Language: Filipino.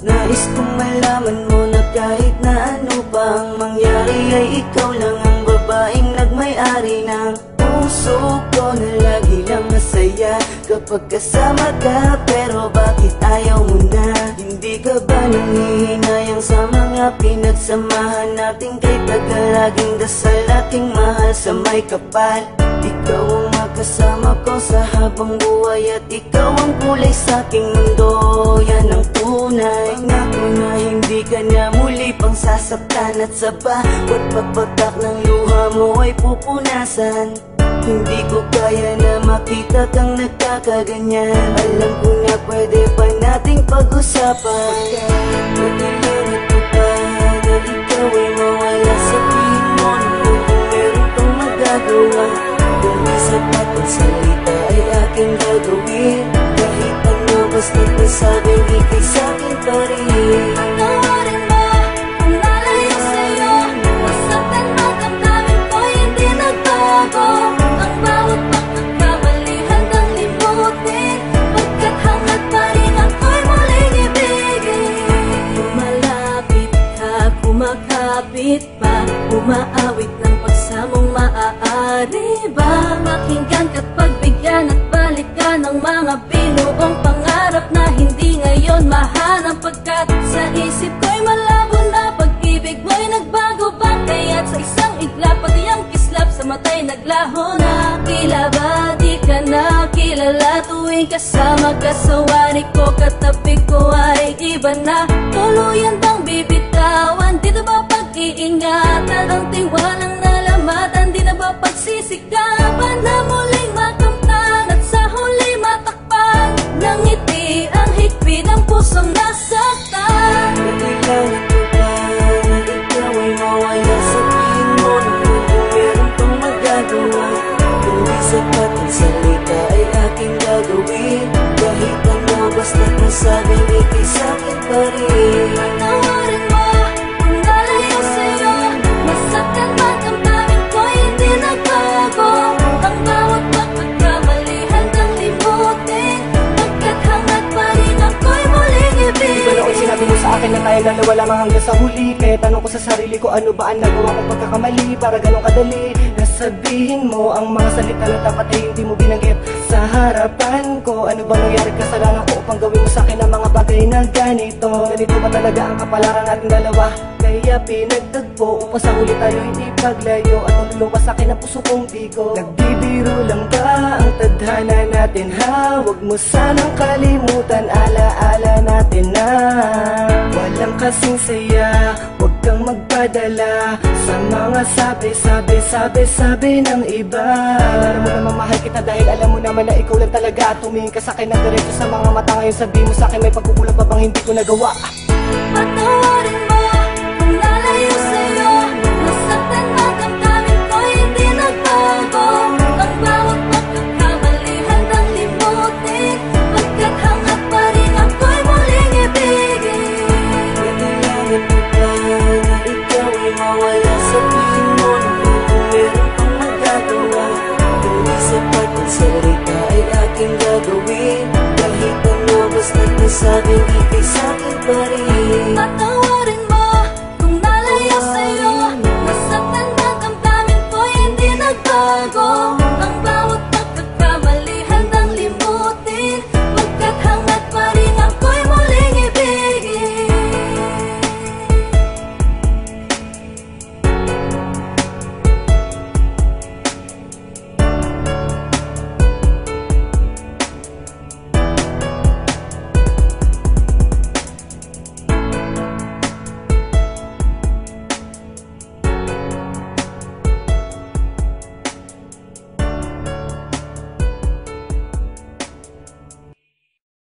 Nais kong malaman mo na kahit na ano bang mangyari ay ikaw lang ang babaeng nagmay-ari ng puso ko na lagi lang masaya kapag kasama ka. Pero bakit ayaw mo na? Hindi ka ba nangihinayang sa mga pinagsamahan natin? Kay tagalaging dasal aking mahal sa may kapal. Ikaw ang makasama ko sa habang buhay at ikaw ang kulay sa aking mundo. Yan ang tunay. Pangako na hindi ka na muli pang sasaktan at sa bawat pagpatak ng luha mo ay pupunasan. Hindi ko kaya na makita kang nagkakaganyan. Alam ko na pwede pa nating pag-usapan. Madalang ito pa na ikaw ay mawala. Sabihin mo naman kung meron pang magagawa. Kung di sapat ang salita ay aking gagawin. Kahit ano basta't nasabing ikay sa'kin pa rin. Patawarin mo kung nalayo sa'yo. Masaktan man damdamin ko hindi nagbago. Ang bawat pagkakamali handang limutin. Pagkat hangad pa rin ako'y muling ibigin. Lumalapit ka, kumakapit pa. Umaawit ng pagsamong maaari ba? Pakinggan ka't pagbigyan at balikan ng mga binuong pangarap na hindi ngayon mahanap. Pagkat sa isip ko'y malabo na pag-ibig mo'y nagbago ba? Kaya't sa isang iglap pati ang kislap sa mata'y naglaho na. Tila ba di ka na kilala tuwing kasama ka sa wari ko? Katabi ko ay iba na. Tuluyan bang bibitawan? Di na ba pag-iingatan ang tiwalang nalamatan? Di na ba pagsisikapan na muling makamtan at sa huli matakpan ng ngiti ang higpit ng pusong nasaktan? Madalang ito pa na ikaw ay mawala. Sabihin mo naman kung meron pang magagawa. Kung di sapat ang salita ay aking gagawin. Kahit ano basta't nasabing ikay sa'kin pa rin. Patawarin mo kung nalayo sa'yo. Masaktan man damdamin ko hindi nagbago. Ang bawat pagkakamali handang limutin. Pagkat hangad pa rin ako'y muling ibigin. Di ba noon sinabi mo sa akin na tayo dalawa lamang hanggang sa huli? Kaya tanong ko sa sarili ko ano ba ang nagawa kong pagkakamali para ganun kadali nasabihin mo ang mga salita na dapat ay hindi mo binanggit sa harapan ko. Ano bang nangyari kasalanan ko upang gawin mo sa akin ang mga bagay na ganito? Ganito ba talaga ang kapalaran natin dalawa? Kaya pinagtagpo upang sa huli tayo hindi paglayo at lumuluwas sa akin ang puso kong bigo. Nagbibiro lang ba ang tadhana natin ha? Huwag mo sanang kalimutan, alaala natin na walang kasing saya. Huwag kang magpadala sa mga sabi ng iba. Alam mo naman mahal kita dahil alam mo naman na ikaw lang talaga. Tumingin ka sa akin ng diretso sa mga mata. Ngayon sabihin mo sa akin may pagkukulang pa bang hindi ko nagawa? Patawarin